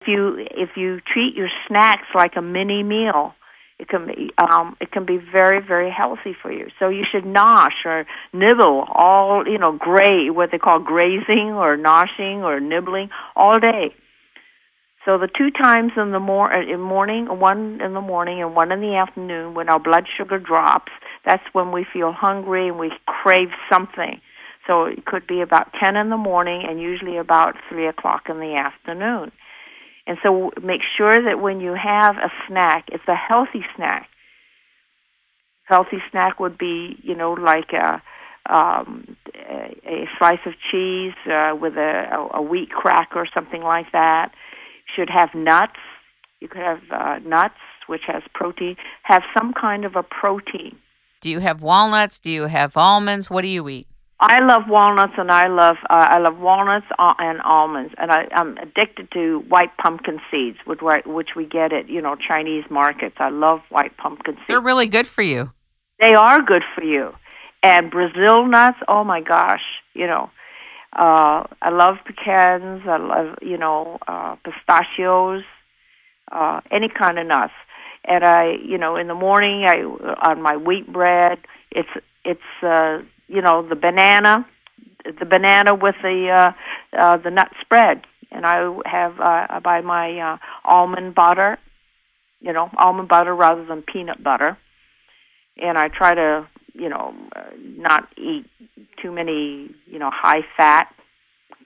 If you treat your snacks like a mini meal, it can be very, very healthy for you. So you should nosh or nibble all, what they call grazing or noshing or nibbling all day. So the 2 times in the morning, one in the morning and one in the afternoon, when our blood sugar drops, that's when we feel hungry and we crave something. So it could be about 10 in the morning and usually about 3 o'clock in the afternoon. And so make sure that when you have a snack, it's a healthy snack. Healthy snack would be, like a slice of cheese with a wheat cracker or something like that. Should have nuts. You could have nuts, which has protein. Have some kind of a protein. Do you have walnuts? Do you have almonds? What do you eat? I love walnuts, and I love walnuts and almonds, and I'm addicted to white pumpkin seeds, which we get at Chinese markets. I love white pumpkin seeds. They're really good for you. They are good for you, and Brazil nuts. Oh my gosh, I love pecans. I love pistachios, any kind of nuts. And in the morning, on my wheat bread, it's the banana with the nut spread, and I buy my almond butter, almond butter rather than peanut butter, and I try to not eat too many high fat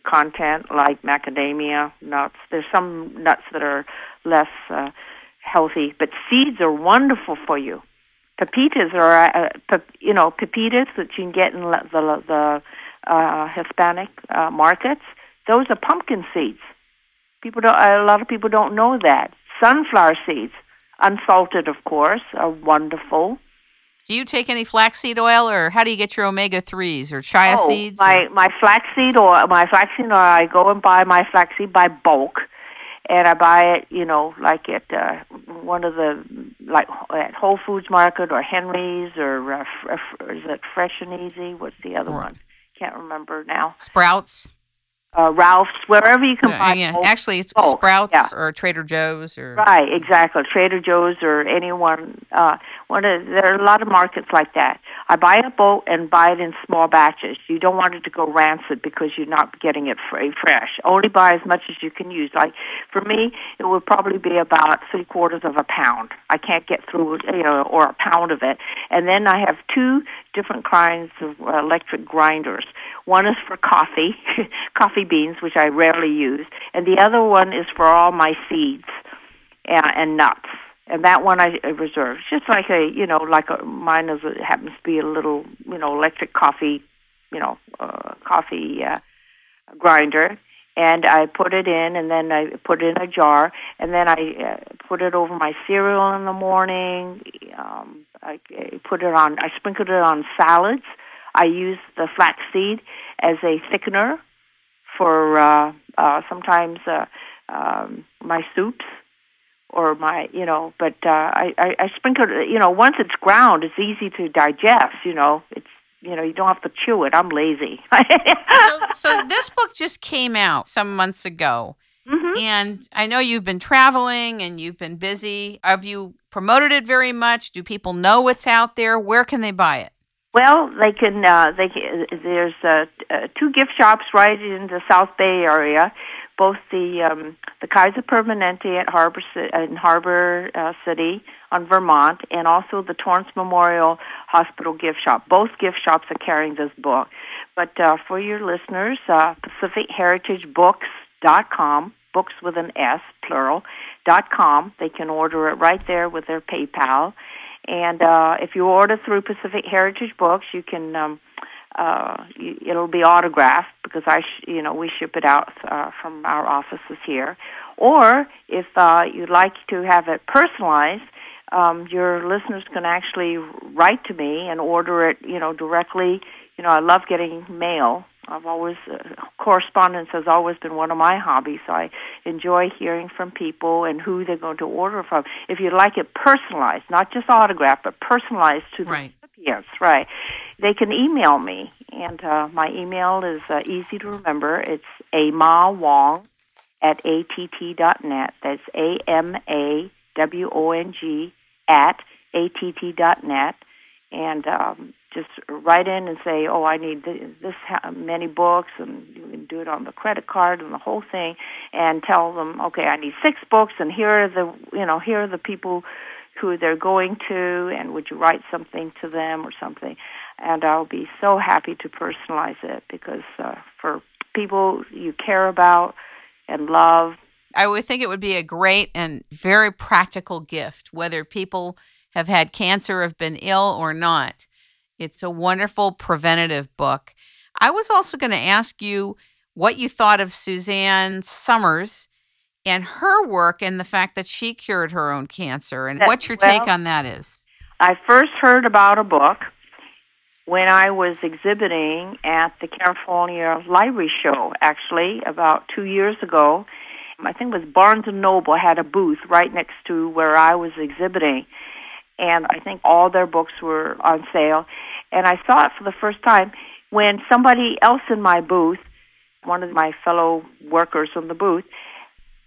content like macadamia nuts. There's some nuts that are less healthy, but seeds are wonderful for you. Pepitas are, pepitas that you can get in the Hispanic markets. Those are pumpkin seeds. A lot of people don't know that. Sunflower seeds, unsalted, of course, are wonderful. Do you take any flaxseed oil, or how do you get your omega-3s or chia seeds? My flaxseed oil. I go and buy my flaxseed by bulk. And I buy it, like at one of at Whole Foods Market or Henry's or is it Fresh and Easy? What's the other one? Can't remember now. Sprouts. Ralph's, wherever you can buy. Yeah. Actually, it's Sprouts or Trader Joe's or right, exactly. Trader Joe's or anyone. There are a lot of markets like that. I buy a bulk and buy it in small batches. You don't want it to go rancid because you're not getting it fresh. Only buy as much as you can use. Like for me, it would probably be about 3/4 of a pound. I can't get through, or a pound of it. And then I have 2 different kinds of electric grinders. One is for coffee beans, which I rarely use, and the other one is for all my seeds and nuts. And that one I reserve. It's just like mine happens to be a little, electric coffee, coffee grinder. And I put it in, and then I put it in a jar, and then I put it over my cereal in the morning. I sprinkled it on salads. I use the flaxseed as a thickener for sometimes my soups or my, but I sprinkle it, once it's ground, it's easy to digest, it's, you don't have to chew it. I'm lazy. So this book just came out some months ago. Mm-hmm. And I know you've been traveling and you've been busy. Have you promoted it very much? Do people know what's out there? Where can they buy it? Well, they can. There's 2 gift shops right in the South Bay area, both the Kaiser Permanente at Harbor City on Vermont, and also the Torrance Memorial Hospital gift shop. Both gift shops are carrying this book. But for your listeners, PacificHeritageBooks.com, books with an S, plural, .com. They can order it right there with their PayPal. And if you order through Pacific Heritage Books, you can. It'll be autographed because we ship it out from our offices here. Or if you'd like to have it personalized, your listeners can actually write to me and order it, directly. I love getting mail. I've always, correspondence has always been one of my hobbies, so I enjoy hearing from people and who they're going to order from. If you'd like it personalized, not just autographed, but personalized to the recipients, right, they can email me. And my email is easy to remember. It's Ama Wong, at att.net. That's AMAWONG at att.net. And just write in and say, oh, I need this many books, and you can do it on the credit card and the whole thing, and tell them, okay, I need 6 books, and here are the people who they're going to, and would you write something to them or something? And I'll be so happy to personalize it, because for people you care about and love. I would think it would be a great and very practical gift, whether people have had cancer, have been ill or not. It's a wonderful preventative book. I was also going to ask you what you thought of Suzanne Somers and her work and the fact that she cured her own cancer, and what your take on that is. I first heard about a book when I was exhibiting at the California Library Show, actually, about 2 years ago. I think it was Barnes & Noble had a booth right next to where I was exhibiting, and I think all their books were on sale. And I saw it for the first time when somebody else in my booth, one of my fellow workers in the booth,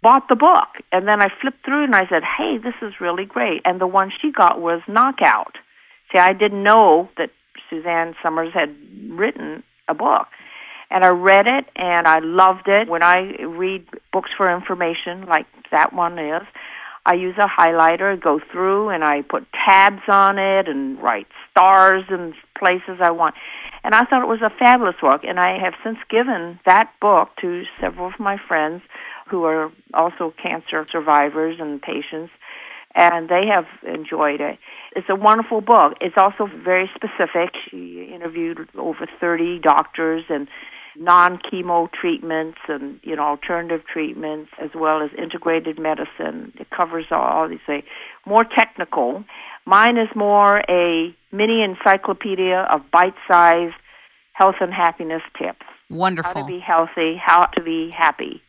bought the book. And then I flipped through and I said, hey, this is really great. And the one she got was Knockout. See, I didn't know that Suzanne Somers had written a book. And I read it, and I loved it. When I read books for information, like that one is, I use a highlighter, go through, and I put tabs on it and write stars and places I want. And I thought it was a fabulous book, and I have since given that book to several of my friends who are also cancer survivors and patients, and they have enjoyed it. It's a wonderful book. It's also very specific. She interviewed over 30 doctors and non-chemo treatments and, alternative treatments, as well as integrated medicine. It covers all these things. More technical. Mine is more a mini encyclopedia of bite-sized health and happiness tips. Wonderful. How to be healthy, how to be happy.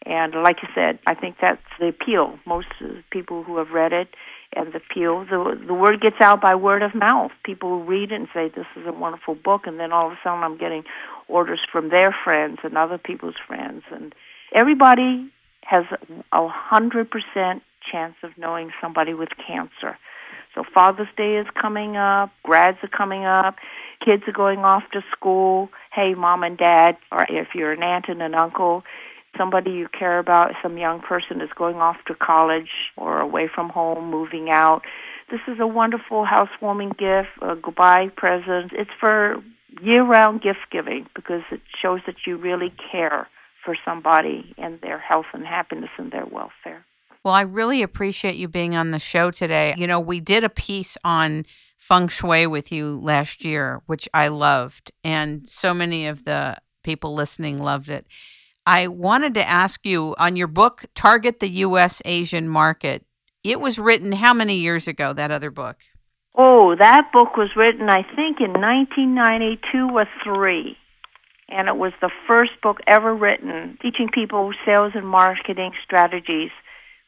And like you said, I think that's the appeal. Most people who have read it, and the appeal, the word gets out by word of mouth. People read it and say, this is a wonderful book, and then all of a sudden I'm getting orders from their friends and other people's friends. And everybody has 100% chance of knowing somebody with cancer. So Father's Day is coming up, grads are coming up, kids are going off to school. Hey, Mom and Dad, or if you're an aunt and an uncle, somebody you care about, some young person is going off to college or away from home, moving out. This is a wonderful housewarming gift, a goodbye present. It's for year-round gift giving, because it shows that you really care for somebody and their health and happiness and their welfare. Well, I really appreciate you being on the show today. We did a piece on Feng Shui with you last year, which I loved, and so many of the people listening loved it. I wanted to ask you, on your book, Target the U.S. Asian Market, it was written how many years ago, that other book? Oh, that book was written, I think, in 1992 or 3. And it was the first book ever written, teaching people sales and marketing strategies,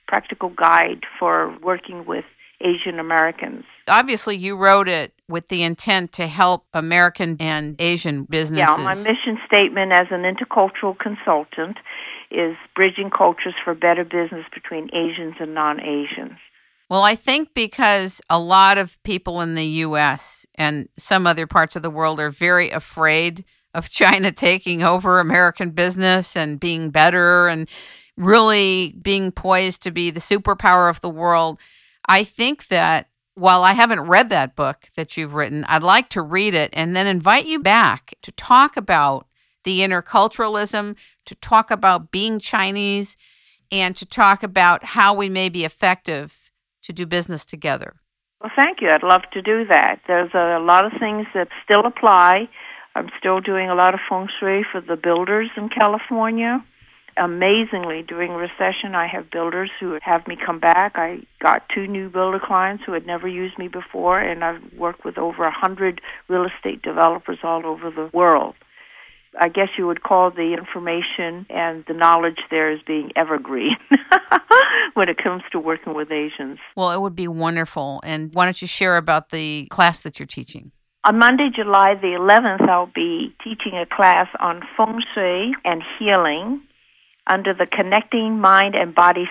practical guide for working with Asian Americans. Obviously, you wrote it with the intent to help American and Asian businesses. Yeah, my mission statement as an intercultural consultant is bridging cultures for better business between Asians and non-Asians. Well, I think because a lot of people in the U.S. and some other parts of the world are very afraid of China taking over American business and being better and really being poised to be the superpower of the world, I think that while I haven't read that book that you've written, I'd like to read it and then invite you back to talk about the interculturalism, to talk about being Chinese, and to talk about how we may be effective to do business together. Well, thank you. I'd love to do that. There's a lot of things that still apply. I'm still doing a lot of feng shui for the builders in California. Amazingly, during recession, I have builders who have me come back. I got 2 new builder clients who had never used me before, and I've worked with over 100 real estate developers all over the world. I guess you would call the information and the knowledge there as being evergreen when it comes to working with Asians. Well, it would be wonderful. And why don't you share about the class that you're teaching? On Monday, July the 11th, I'll be teaching a class on feng shui and healing. under the Connecting Mind and Body